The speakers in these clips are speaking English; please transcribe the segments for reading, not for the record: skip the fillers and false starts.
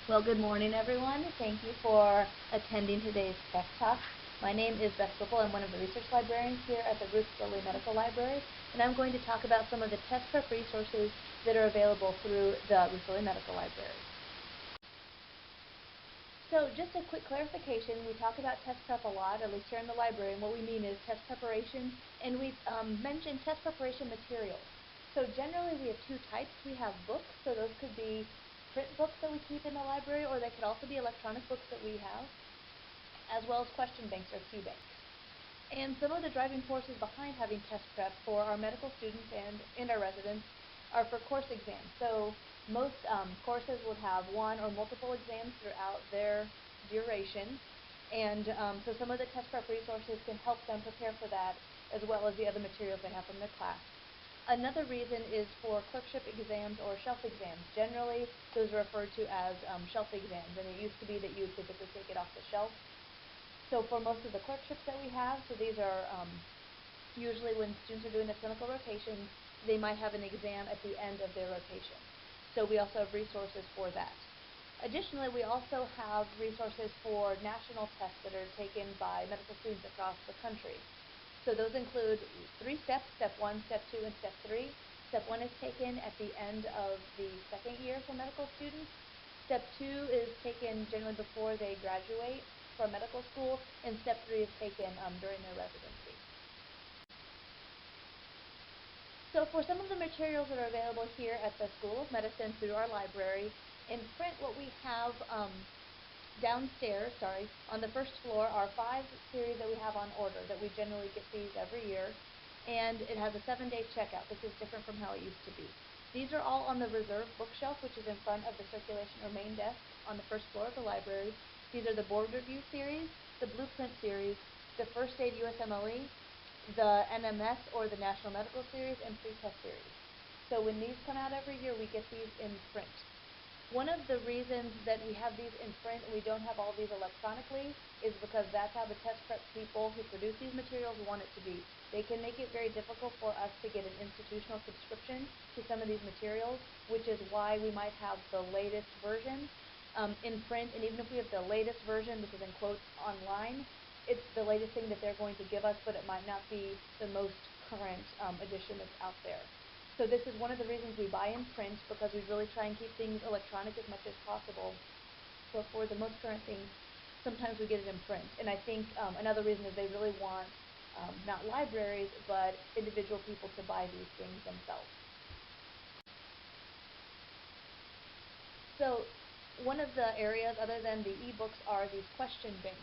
Well, good morning, everyone. Thank you for attending today's Tech Talk. My name is Beth Whipple. I'm one of the research librarians here at the Ruth Lilly Medical Library, and I'm going to talk about some of the test prep resources that are available through the Ruth Lilly Medical Library. So just a quick clarification, we talk about test prep a lot, at least here in the library, and what we mean is test preparation, and we mention test preparation materials. So generally we have two types. We have books, so those could be print books that we keep in the library, or they could also be electronic books that we have, as well as question banks or Q banks. And some of the driving forces behind having test prep for our medical students and our residents are for course exams. So most courses would have one or multiple exams throughout their duration. And so some of the test prep resources can help them prepare for that, as well as the other materials they have from their class. Another reason is for clerkship exams or shelf exams. Generally, those are referred to as shelf exams, and it used to be that you would typically take it off the shelf. So for most of the clerkships that we have, so these are usually when students are doing their clinical rotations, they might have an exam at the end of their rotation. So we also have resources for that. Additionally, we also have resources for national tests that are taken by medical students across the country. So those include 3 steps, step 1, step 2, and step 3. Step 1 is taken at the end of the second year for medical students. Step 2 is taken generally before they graduate from medical school, and step 3 is taken during their residency. So for some of the materials that are available here at the School of Medicine through our library, in print what we have downstairs, on the first floor are 5 series that we have on order that we generally get these every year, and it has a 7-day checkout. This is different from how it used to be. These are all on the reserve bookshelf, which is in front of the circulation or main desk on the first floor of the library. These are the board review series, the blueprint series, the first aid USMLE, the NMS or the National Medical Series, and pre-test series. So when these come out every year, we get these in print. One of the reasons that we have these in print and we don't have all these electronically is because that's how the test prep people who produce these materials want it to be. They can make it very difficult for us to get an institutional subscription to some of these materials, which is why we might have the latest version in print, and even if we have the latest version, this is in quotes, online, it's the latest thing that they're going to give us, but it might not be the most current edition that's out there. So this is one of the reasons we buy in print, because we really try and keep things electronic as much as possible. So for the most current things, sometimes we get it in print. And I think another reason is they really want not libraries, but individual people to buy these things themselves. So one of the areas other than the e-books are these question banks.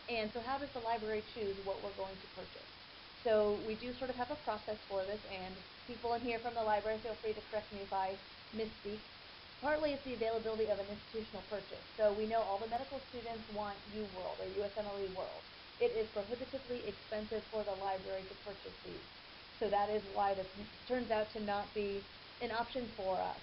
And so how does the library choose what we're going to purchase? So we do sort of have a process for this, and people in here from the library, feel free to correct me if I misspeak. Partly it's the availability of an institutional purchase. So we know all the medical students want UWorld or USMLE World. It is prohibitively expensive for the library to purchase these. So that is why this turns out to not be an option for us.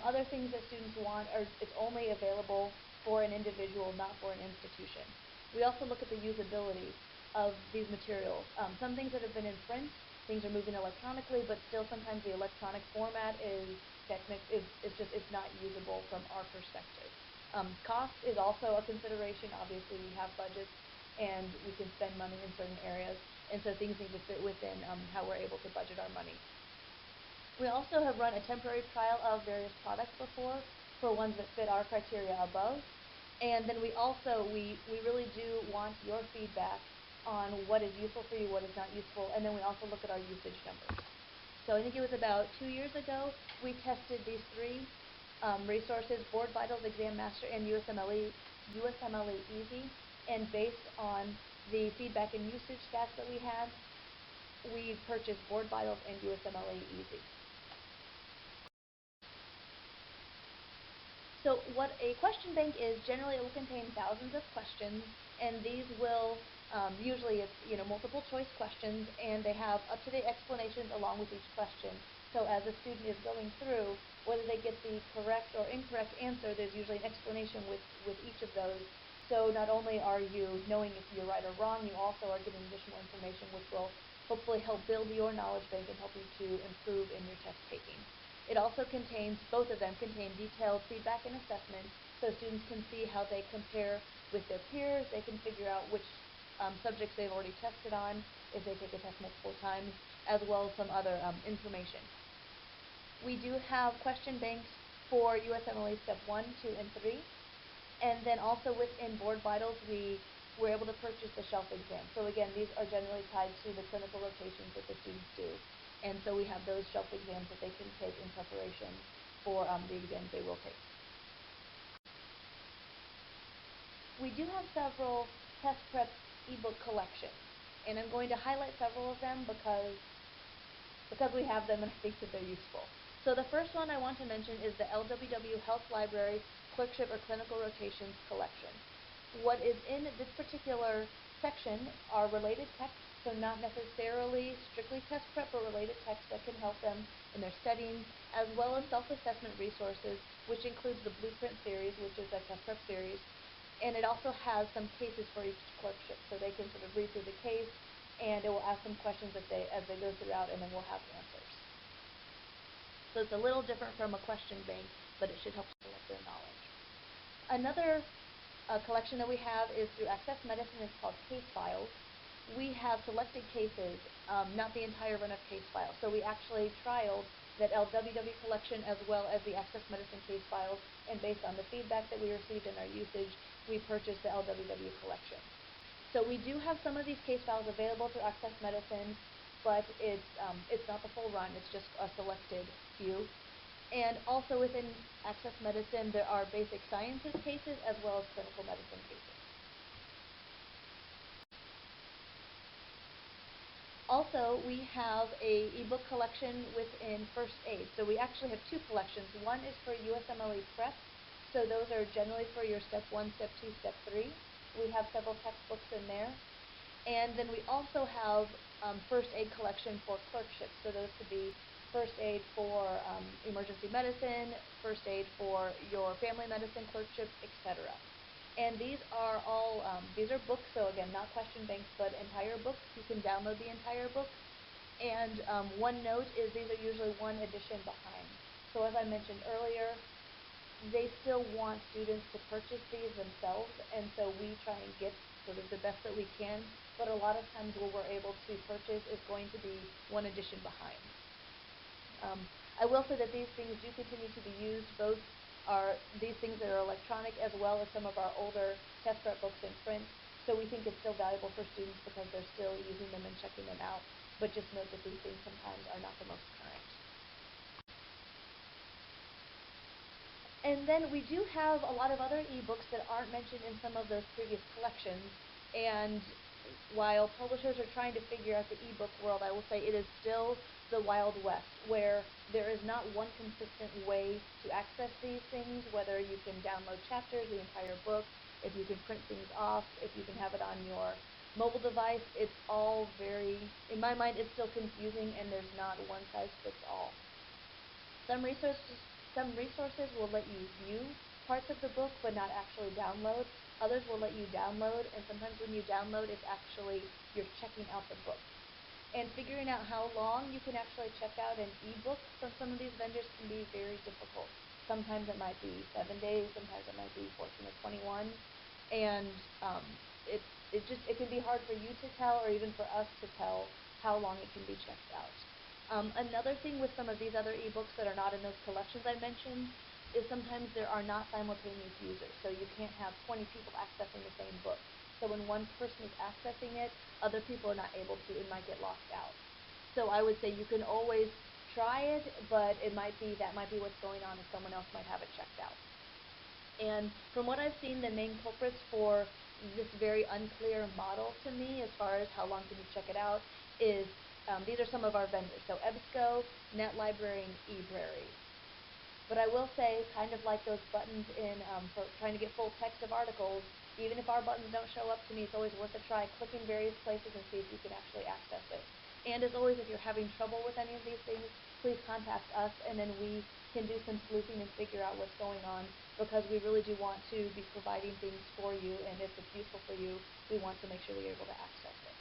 Other things that students want are it's only available for an individual, not for an institution. We also look at the usability of these materials. Some things that have been in print, things are moving electronically, but still sometimes the electronic format is it's not usable from our perspective. Cost is also a consideration. Obviously, we have budgets and we can spend money in certain areas, and so things need to fit within how we're able to budget our money. We also have run a temporary trial of various products before for ones that fit our criteria above. And then we really do want your feedback on what is useful for you, what is not useful, and then we also look at our usage numbers. So I think it was about 2 years ago, we tested these 3 resources, Board Vitals, Exam Master, and USMLE Easy, and based on the feedback and usage stats that we had, we purchased Board Vitals and USMLE Easy. So what a question bank is, generally it will contain thousands of questions, and these will, usually it's multiple choice questions, and they have up-to-date explanations along with each question. So as a student is going through, whether they get the correct or incorrect answer, there's usually an explanation with each of those. So not only are you knowing if you're right or wrong, you also are getting additional information which will hopefully help build your knowledge bank and help you to improve in your test taking. It also contains, both of them contain detailed feedback and assessment, so students can see how they compare with their peers. They can figure out which subjects they've already tested on if they take a test multiple times, as well as some other information. We do have question banks for USMLE Step 1, 2, and 3. And then also within Board Vitals, we were able to purchase the shelf exam. So again, these are generally tied to the clinical rotations that the students do. And so we have those shelf exams that they can take in preparation for the exams they will take. We do have several test prep ebook collections, and I'm going to highlight several of them because we have them and I think that they're useful. So the first one I want to mention is the LWW Health Library Clerkship or Clinical Rotations Collection. What is in this particular section are related texts, so not necessarily strictly test prep, but related texts that can help them in their studying, as well as self-assessment resources, which includes the Blueprint series, which is a test prep series, and it also has some cases for each clerkship, so they can sort of read through the case, and it will ask them questions as they go throughout, and then we'll have answers. So it's a little different from a question bank, but it should help collect their knowledge. Another collection that we have is through Access Medicine. It's called Case Files. We have selected cases, not the entire run of case files. So we actually trialed that LWW collection as well as the Access Medicine case files, and based on the feedback that we received in our usage, we purchased the LWW collection. So we do have some of these case files available through Access Medicine, but it's not the full run. It's just a selected few. And also within Access Medicine, there are basic sciences cases as well as clinical medicine cases. Also, we have a ebook collection within First Aid. So we actually have two collections. One is for USMLE Prep. So those are generally for your Step 1, Step 2, Step 3. We have several textbooks in there. And then we also have First Aid collection for clerkships. So those could be First Aid for emergency medicine, First Aid for your family medicine clerkship, etc. And these are all, these are books, so again, not question banks, but entire books. You can download the entire book. And one note is these are usually one edition behind. So as I mentioned earlier, they still want students to purchase these themselves, and so we try and get sort of the best that we can, but a lot of times what we're able to purchase is going to be one edition behind. I will say that these things do continue to be used. Both are these things that are electronic as well as some of our older test prep books in print, so we think it's still valuable for students because they're still using them and checking them out, but just note that these things sometimes are not the most current. And then we do have a lot of other ebooks that aren't mentioned in some of those previous collections. And while publishers are trying to figure out the ebook world, I will say it is still the Wild West, where there is not one consistent way to access these things, whether you can download chapters, the entire book, if you can print things off, if you can have it on your mobile device. It's all very, in my mind, it's still confusing, and there's not one size fits all. Some resources will let you view parts of the book but not actually download. Others will let you download, and sometimes when you download, it's actually you're checking out the book. And figuring out how long you can actually check out an ebook from some of these vendors can be very difficult. Sometimes it might be 7 days, sometimes it might be 14 or 21, and it can be hard for you to tell, or even for us to tell, how long it can be checked out. Another thing with some of these other ebooks that are not in those collections I mentioned is sometimes there are not simultaneous users, so you can't have 20 people accessing the same book. So when one person is accessing it, other people are not able to. It might get locked out. So I would say you can always try it, but that might be what's going on, and someone else might have it checked out. And from what I've seen, the main culprits for this very unclear model to me, as far as how long can you check it out, is these are some of our vendors. So EBSCO, NetLibrary, and eBrary. But I will say, kind of like those buttons in for trying to get full text of articles, even if our buttons don't show up to me, it's always worth a try. Click in various places and see if you can actually access it. And as always, if you're having trouble with any of these things, please contact us, and then we can do some sleuthing and figure out what's going on, because we really do want to be providing things for you, and if it's useful for you, we want to make sure that you're able to access it.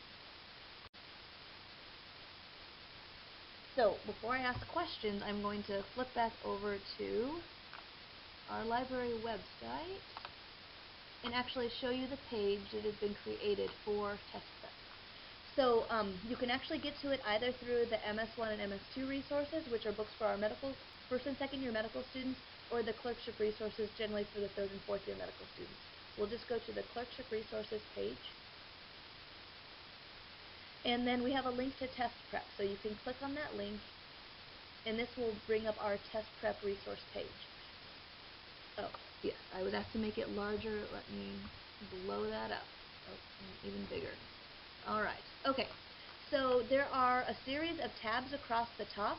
So before I ask questions, I'm going to flip back over to our library website and actually show you the page that has been created for test prep. So you can actually get to it either through the MS1 and MS2 resources, which are books for our first and second year medical students, or the clerkship resources, generally for the third and fourth year medical students. We'll just go to the clerkship resources page. And then we have a link to test prep. So you can click on that link, and this will bring up our test prep resource page. Oh, yes, I was asked to make it larger. Let me blow that up. Oh, even bigger. All right. Okay. So there are a series of tabs across the top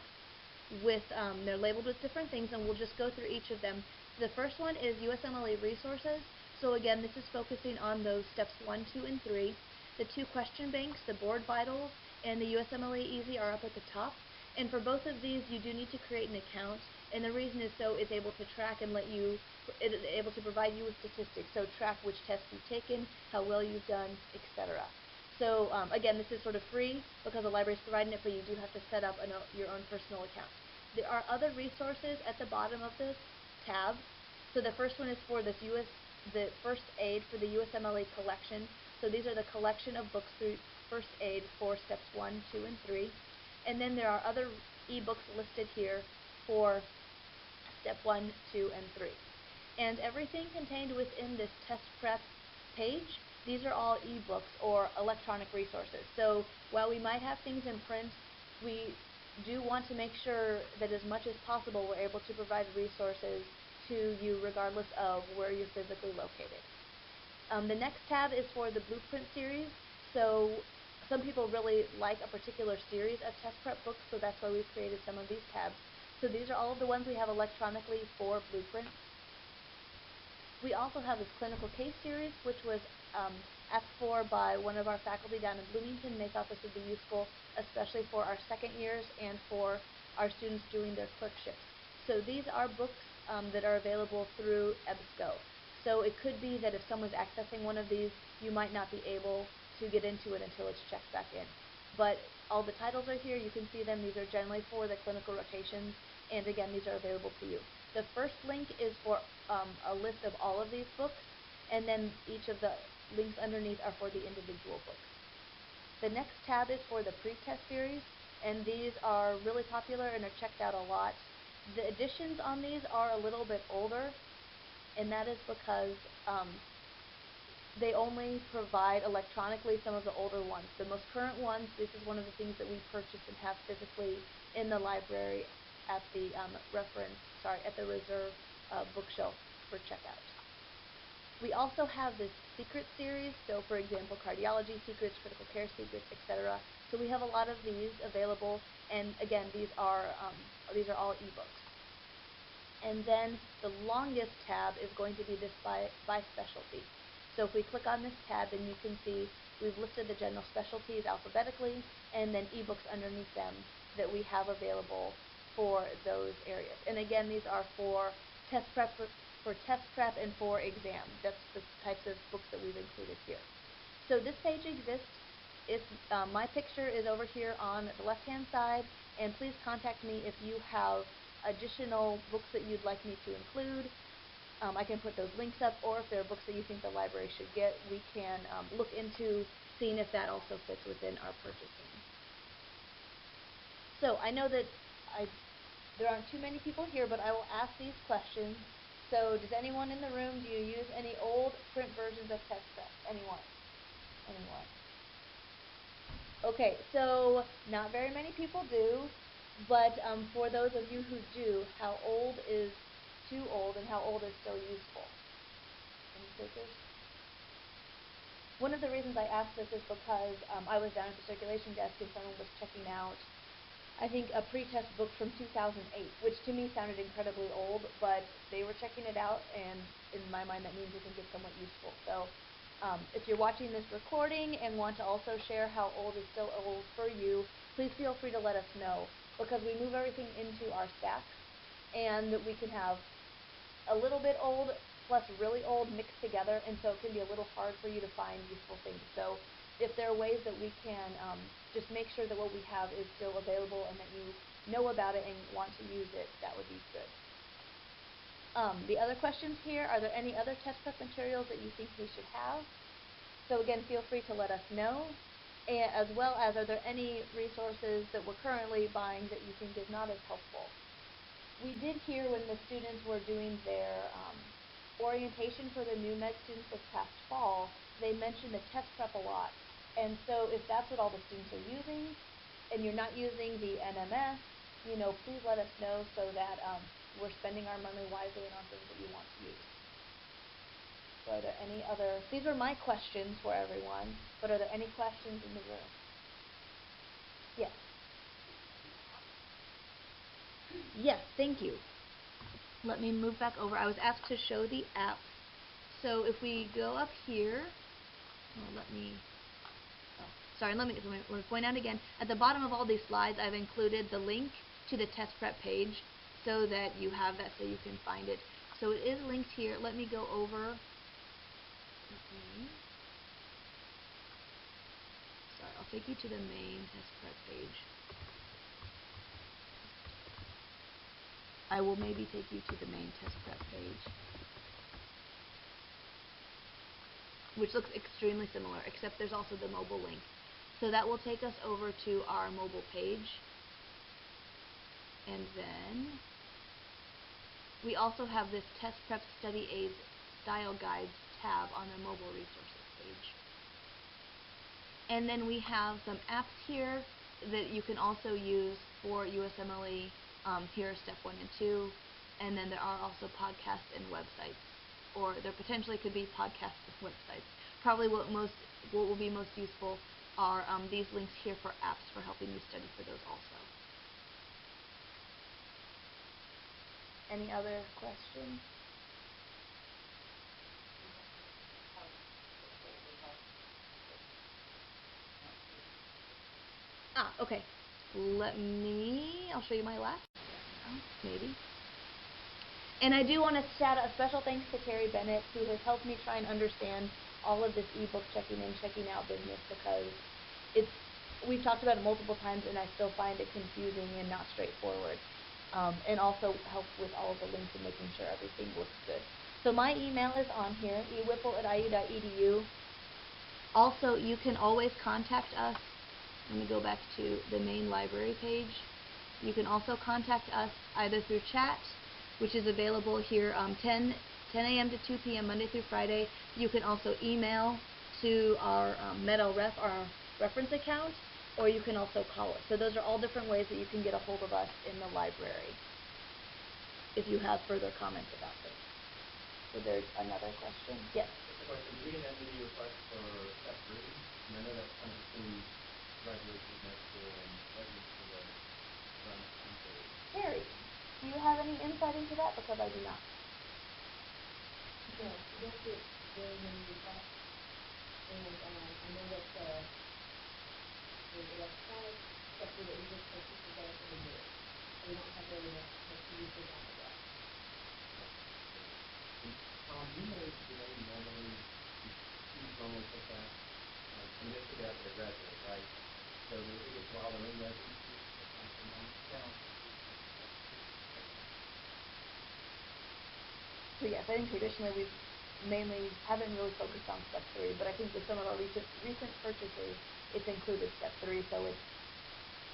with, they're labeled with different things, and we'll just go through each of them. The first one is USMLE resources. So again, this is focusing on those steps 1, 2, and 3. The 2 question banks, the board vitals, and the USMLE Easy are up at the top. And for both of these, you do need to create an account. And the reason is so it's able to track and it's able to provide you with statistics. So track which tests you've taken, how well you've done, etc. So again, this is sort of free because the library is providing it, but you do have to set up your own personal account. There are other resources at the bottom of this tab. So the first one is for the first aid for the USMLE collection. So these are the collection of books through first aid for steps 1, 2, and 3. And then there are other ebooks listed here for step 1, 2, and 3. And everything contained within this test prep page, these are all ebooks or electronic resources. So while we might have things in print, we do want to make sure that as much as possible we're able to provide resources to you regardless of where you're physically located. The next tab is for the Blueprint series. So some people really like a particular series of test prep books, so that's why we've created some of these tabs. So these are all of the ones we have electronically for Blueprint. We also have this clinical case series, which was asked for by one of our faculty down in Bloomington. They thought this would be useful, especially for our second years and for our students doing their clerkships. So these are books that are available through EBSCO. So it could be that if someone's accessing one of these, you might not be able to get into it until it's checked back in. But all the titles are here. You can see them. These are generally for the clinical rotations. And again, these are available to you. The first link is for a list of all of these books. And then each of the links underneath are for the individual books. The next tab is for the pre-test series. And these are really popular and are checked out a lot. The editions on these are a little bit older. And that is because they only provide electronically some of the older ones. The most current ones, this is one of the things that we purchase and have physically in the library at the at the reserve bookshelf for checkout. We also have this secret series, so for example, cardiology secrets, critical care secrets, etc. So we have a lot of these available, and again, these are all ebooks. And then the longest tab is going to be this by specialty. So if we click on this tab, then you can see we've listed the general specialties alphabetically, and then ebooks underneath them that we have available for those areas. And again, these are for test prep and for exam. That's the types of books that we've included here. So this page exists. My picture is over here on the left-hand side, and please contact me if you have additional books that you'd like me to include. I can put those links up, or if there are books that you think the library should get, we can look into seeing if that also fits within our purchasing. So I know that there aren't too many people here, but I will ask these questions. So does anyone in the room, do you use any old print versions of test prep? Anyone? Anyone? Okay, so not very many people do. But for those of you who do, how old is too old and how old is still useful? Any takers? One of the reasons I asked this is because I was down at the circulation desk and someone was checking out, I think, a pre-test book from 2008, which to me sounded incredibly old, but they were checking it out, and in my mind that means you think it's somewhat useful. So if you're watching this recording and want to also share how old is still old for you, please feel free to let us know, because we move everything into our stacks, and we can have a little bit old plus really old mixed together, and so it can be a little hard for you to find useful things. So if there are ways that we can just make sure that what we have is still available and that you know about it and want to use it, that would be good. The other questions here, are there any other test prep materials that you think we should have? So again, feel free to let us know, as well as are there any resources that we're currently buying that you think is not as helpful? We did hear when the students were doing their orientation for the new med students this past fall, they mentioned the test prep a lot. And so if that's what all the students are using, and you're not using the NMS, please let us know so that we're spending our money wisely and on things that you want to use. So are there any other, these are my questions for everyone, but are there any questions in the room? Yes. Yes, thank you. Let me move back over. I was asked to show the app. So if we go up here, let me point out again. At the bottom of all these slides, I've included the link to the test prep page so that you have that so you can find it. So it is linked here. Let me go over. Sorry, I'll take you to the main test prep page. I will maybe take you to the main test prep page, which looks extremely similar, except there's also the mobile link. So that will take us over to our mobile page. And then we also have this test prep study aids style guides tab on the mobile resources page. And then we have some apps here that you can also use for USMLE. Here are step 1 and 2, and then there are also podcasts and websites, or there potentially could be podcasts and websites. Probably what will be most useful are these links here for apps for helping you study for those also. Any other questions? Okay. I'll show you my last. Maybe. And I do want to shout out a special thanks to Terry Bennett, who has helped me try and understand all of this ebook checking in, checking out business, because we've talked about it multiple times and I still find it confusing and not straightforward. And also help with all of the links and making sure everything looks good. So my email is on here, ewhipple@iu.edu. Also, you can always contact us. Let me go back to the main library page. You can also contact us either through chat, which is available here 10 a.m. to 2 p.m. Monday through Friday. You can also email to our MedLRef, our reference account, or you can also call us. So those are all different ways that you can get a hold of us in the library if you have further comments about this. So there's another question. Yes? Just a question. Do we get any requests for step 3? And I know that kind of includes graduation of med school and readiness for the run time period. Terry, do you have any insight into that? Because I do not. Yeah, we don't get very many requests, and I know that the electronic sector that we just purchased is also in there, so we don't have very much use of that yet. Tom, do you know the way you normally take that? I mean, this would be after they graduate, right? So do they get to all their own residency? So yes, I think traditionally we haven't really focused on step 3, but I think with some of our recent purchases, it's included step 3, so it's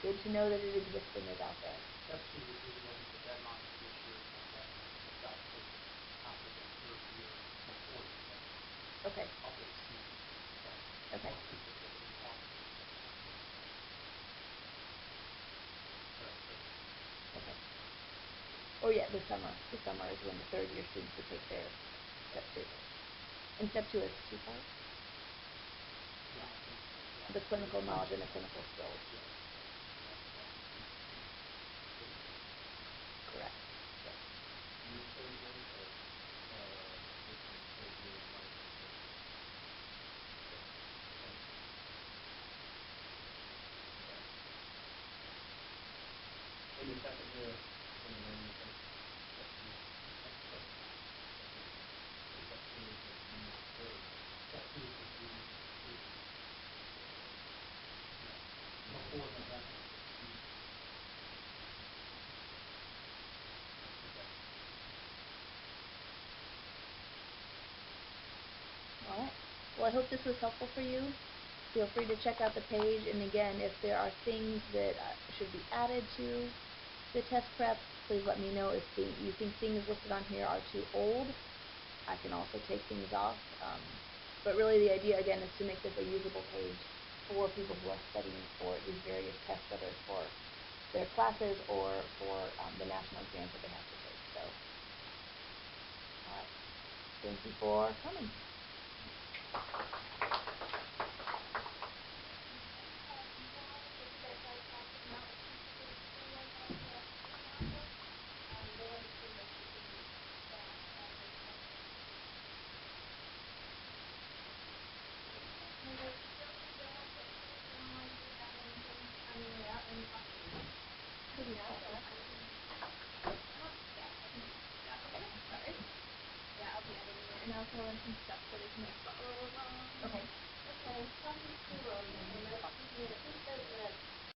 good to know that it exists and is out there. Step 2 would be the one with the deadline for this year, and that it's got to take after the third year before the deadline. Okay. Public students. Okay. Most people typically talk to Okay. Oh yeah, this summer. This summer is when the third year students would take their step 2. And step 2 is 2 parts? Yeah, I think so. Yeah. The clinical knowledge and the clinical skills. Yeah. Correct. Yes. New third year or existing third year license? In the second year, when you learn step 2. Step 2 is the third. Step 2 is the student. All right. Well, I hope this was helpful for you. Feel free to check out the page, and again, if there are things that should be added to the test prep, please let me know. If you think things listed on here are too old, I can also take things off. But really the idea, again, is to make this a usable page for people who are studying for these various tests, whether it's for their classes or for the national exams that they have to take. So, all right. Thank you for coming. And I'll throw in some stuff for the